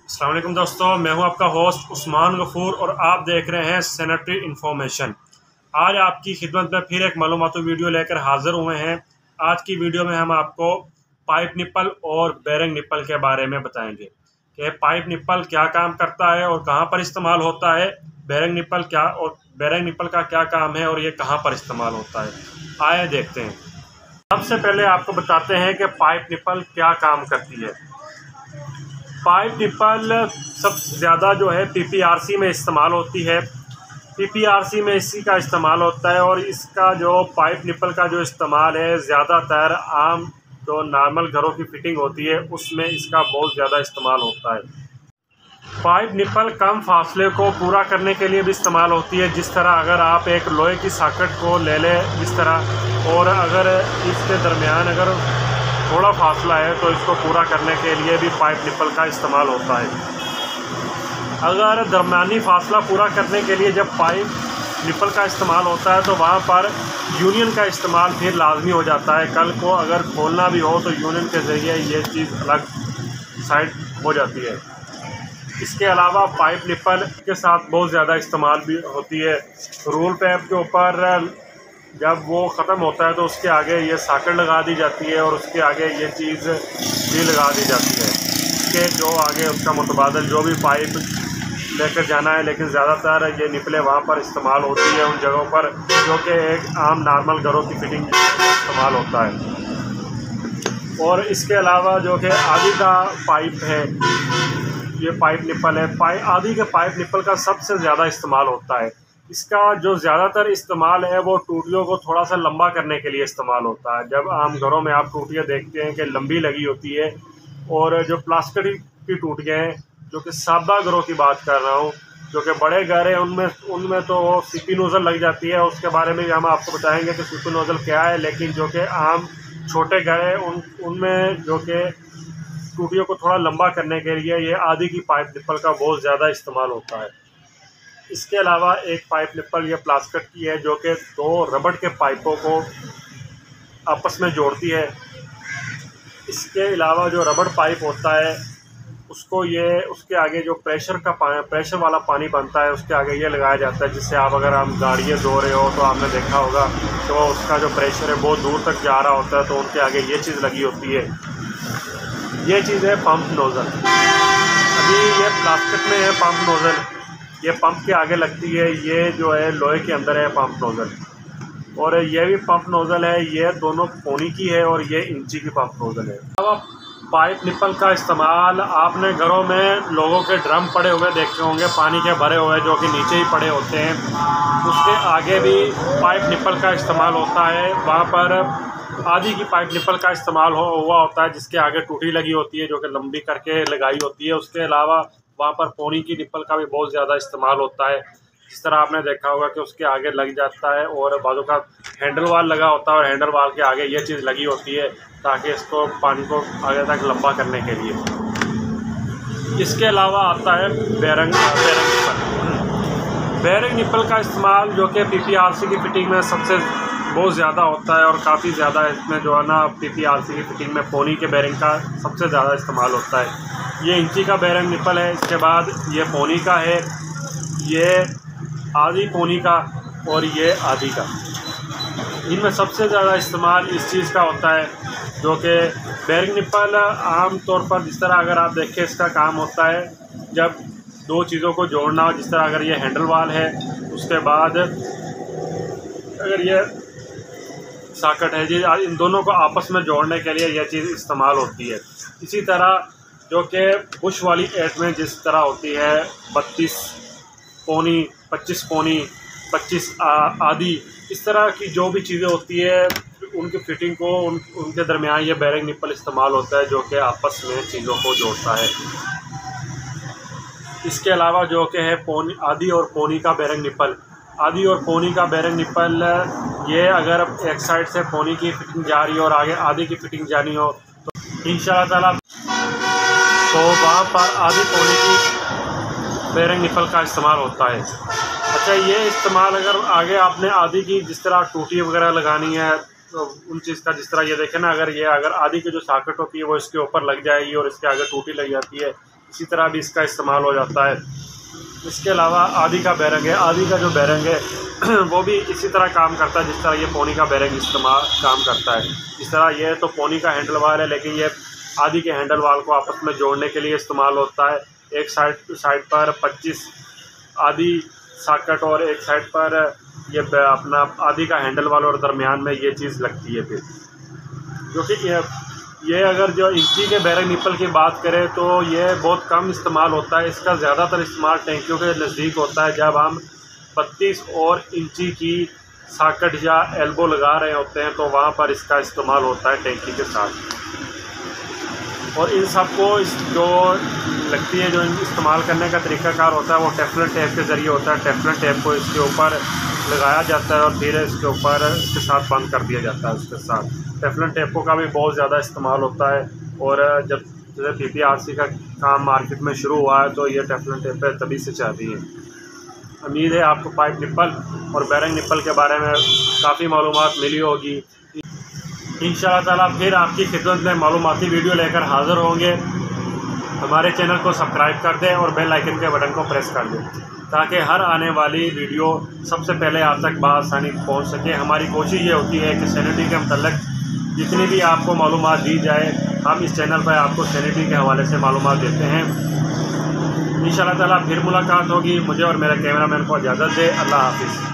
अस्सलाम वालेकुम दोस्तों, मैं हूं आपका होस्ट उस्मान गफूर और आप देख रहे हैं सैनिटरी इन्फॉर्मेशन। आज आपकी खिदमत में फिर एक मालूमाती वीडियो लेकर हाजिर हुए हैं। आज की वीडियो में हम आपको पाइप निप्पल और बेरिंग निप्पल के बारे में बताएंगे कि पाइप निप्पल क्या काम करता है और कहां पर इस्तेमाल होता है, बेरिंग निप्पल का क्या काम है और ये कहां पर इस्तेमाल होता है। आइए देखते हैं। सबसे पहले आपको बताते हैं कि पाइप निप्पल क्या काम करती है। पाइप निप्पल सबसे ज़्यादा जो है पीपीआरसी में इस्तेमाल होती है। पीपीआरसी में इसी का इस्तेमाल होता है और इसका जो पाइप निप्पल का जो इस्तेमाल है ज़्यादातर आम जो नॉर्मल घरों की फिटिंग होती है उसमें इसका बहुत ज़्यादा इस्तेमाल होता है। पाइप निप्पल कम फासले को पूरा करने के लिए भी इस्तेमाल होती है। जिस तरह अगर आप एक लोहे की सॉकेट को ले लें इस तरह, और अगर इसके दरमियान अगर थोड़ा फासला है तो इसको पूरा करने के लिए भी पाइप निप्पल का इस्तेमाल होता है। अगर दरमियानी फासला पूरा करने के लिए जब पाइप निप्पल का इस्तेमाल होता है तो वहाँ पर यूनियन का इस्तेमाल फिर लाजमी हो जाता है। कल को अगर खोलना भी हो तो यूनियन के ज़रिए ये चीज़ अलग साइड हो जाती है। इसके अलावा पाइप निप्पल के साथ बहुत ज़्यादा इस्तेमाल भी होती है। रोल पैप के ऊपर जब वो ख़त्म होता है तो उसके आगे ये सॉकेट लगा दी जाती है और उसके आगे ये चीज़ भी लगा दी जाती है कि जो आगे उसका मुतबादल जो भी पाइप लेकर जाना है। लेकिन ज़्यादातर ये निप्पलें वहाँ पर इस्तेमाल होती है उन जगहों पर जो कि एक आम नॉर्मल घरों की फिटिंग इस्तेमाल होता है। और इसके अलावा जो कि आदि का पाइप है, ये पाइप निप्पल है। आदि के पाइप निप्पल का सबसे ज़्यादा इस्तेमाल होता है। इसका जो ज़्यादातर इस्तेमाल है वो टूटियों को थोड़ा सा लंबा करने के लिए इस्तेमाल होता है। जब आम घरों में आप टूटियाँ देखते हैं कि लंबी लगी होती है, और जो प्लास्टिक की टूटियाँ हैं, जो कि सादा घरों की बात कर रहा हूँ, जो कि बड़े घर हैं उनमें तो सीपी नोज़ल लग जाती है। उसके बारे में भी हम आपको बताएंगे कि सीपी नोज़ल क्या है। लेकिन जो कि आम छोटे घर हैं उनमें जो कि टूटियों को थोड़ा लंबा करने के लिए ये आदि की पाइप निप्पल का बहुत ज़्यादा इस्तेमाल होता है। इसके अलावा एक पाइप निप्पल ये प्लास्टिक की है जो कि दो रबड़ के पाइपों को आपस में जोड़ती है। इसके अलावा जो रबड़ पाइप होता है उसको ये उसके आगे जो प्रेशर वाला पानी बनता है उसके आगे ये लगाया जाता है, जिससे आप अगर आप गाड़ियाँ धो रहे हो तो आपने देखा होगा तो उसका जो प्रेशर है बहुत दूर तक जा रहा होता है, तो उनके आगे ये चीज़ लगी होती है। ये चीज़ है पंप नोज़ल। अभी ये प्लास्टिक में है पंप नोज़ल, ये पंप के आगे लगती है। ये जो है लोहे के अंदर है पंप नोज़ल, और ये भी पंप नोज़ल है। ये दोनों कोनी की है और ये इंची की पंप नोज़ल है। अब पाइप निप्पल का इस्तेमाल आपने घरों में लोगों के ड्रम पड़े हुए देखे होंगे, पानी के भरे हुए जो कि नीचे ही पड़े होते हैं, उसके आगे भी पाइप निप्पल का इस्तेमाल होता है। वहाँ पर आदि की पाइप निप्पल का इस्तेमाल हुआ होता है, जिसके आगे टूटी लगी होती है जो कि लंबी करके लगाई होती है। उसके अलावा वहाँ पर पोनी की निप्पल का भी बहुत ज़्यादा इस्तेमाल होता है। जिस तरह आपने देखा होगा कि उसके आगे लग जाता है और बाजू का हैंडल वाल लगा होता है और हैंडल वाल के आगे ये चीज़ लगी होती है ताकि इसको पानी को आगे तक लंबा करने के लिए। इसके अलावा आता है बेरिंग निप्पल। बेरिंग निप्पल का इस्तेमाल जो कि पीपीआरसी की फिटिंग में सबसे बहुत ज़्यादा होता है और काफ़ी ज़्यादा इसमें जो है ना पीपीआरसी की फिटिंग में पोनी के बेरिंग का सबसे ज़्यादा इस्तेमाल होता है। ये इंची का बेरिंग निप्पल है। इसके बाद ये पोनी का है, ये आदि पोनी का और ये आदि का। इनमें सबसे ज़्यादा इस्तेमाल इस चीज़ का होता है जो कि बेरिंग निप्पल आम तौर पर जिस तरह अगर आप देखें इसका काम होता है जब दो चीज़ों को जोड़ना हो। जिस तरह अगर ये हैंडल वाल है, उसके बाद अगर ये सॉकेट है जी, इन दोनों को आपस में जोड़ने के लिए यह चीज़ इस्तेमाल होती है। इसी तरह जो कि बुश वाली एट में जिस तरह होती है 32 पौनी, 25 पौनी, 25 आदि, इस तरह की जो भी चीज़ें होती है उनकी फिटिंग को उनके दरमियान ये बेरिंग निप्पल इस्तेमाल होता है जो कि आपस में चीज़ों को जोड़ता है। इसके अलावा जो कि है पोनी, आदि और पोनी का बेरिंग निप्पल। आदि और पोनी का बेरिंग निप्पल ये अगर एक साइड से पोनी की फिटिंग जा रही हो और आगे आदि की फिटिंग जानी हो तो इंशाअल्लाह ताला तो वहाँ पर आदि पोनी की बेरिंग निप्पल का इस्तेमाल होता है। अच्छा, ये इस्तेमाल अगर आगे आपने आदि की जिस तरह टूटी वगैरह लगानी है तो उन चीज़ का जिस तरह ये देखें ना, अगर आदि की जो सॉकेट होती है वो इसके ऊपर लग जाएगी और इसके आगे टूटी लग जाती है, इसी तरह भी इसका इस्तेमाल हो जाता है। इसके अलावा आदि का बैरंग है, आदि का जो बैरंग है वो भी इसी तरह काम करता है जिस तरह ये पोनी का बैरंग काम करता है। इस तरह ये तो पोनी का हैंडल वाल है, लेकिन ये आदि के हैंडल वाल को आपस में जोड़ने के लिए इस्तेमाल होता है। एक साइड पर 25 आदि सॉकेट और एक साइड पर ये अपना आदि का हैंडल वाल और दरमियान में ये चीज़ लगती है। फिर क्योंकि ये अगर जो इंची के बैरंग निप्पल की बात करें तो ये बहुत कम इस्तेमाल होता है। इसका ज़्यादातर इस्तेमाल टैंकियों के नज़दीक होता है, जब हम 32 और इंची की सॉकेट या एल्बो लगा रहे होते हैं तो वहाँ पर इसका इस्तेमाल होता है टैंकी के साथ। और इन सबको जो लगती है, जो इस्तेमाल करने का तरीक़ाकार होता है वो टेफ्लॉन टेप के ज़रिए होता है। टेफ्लॉन टेप को इसके ऊपर लगाया जाता है और फिर इसके ऊपर इसके साथ बंद कर दिया जाता है। उसके साथ टेफ्लॉन टेपों का भी बहुत ज़्यादा इस्तेमाल होता है। और जब जैसे PPRC का काम मार्केट में शुरू हुआ है तो ये टेफ्लॉन टेपें तभी से चल रही हैं। उम्मीद है आपको पाइप निप्पल और बैरंग निप्पल के बारे में काफ़ी मालूमात मिली होगी। इंशाअल्लाह ताला फिर आपकी खिदमत में मालूमाती वीडियो लेकर हाज़िर होंगे। हमारे चैनल को सब्सक्राइब कर दें और बेल आइकन के बटन को प्रेस कर दें ताकि हर आने वाली वीडियो सबसे पहले आप तक बआसानी पहुंच सके। हमारी कोशिश ये होती है कि सैनिटरी के मतलब जितनी भी आपको मालूमात दी जाए, हम इस चैनल पर आपको सैनिटरी के हवाले से मालूमात देते हैं। इंशाअल्लाह ताला फिर मुलाकात होगी। मुझे और मेरे कैमरामैन को इजाज़त दे। अल्लाह हाफिज़।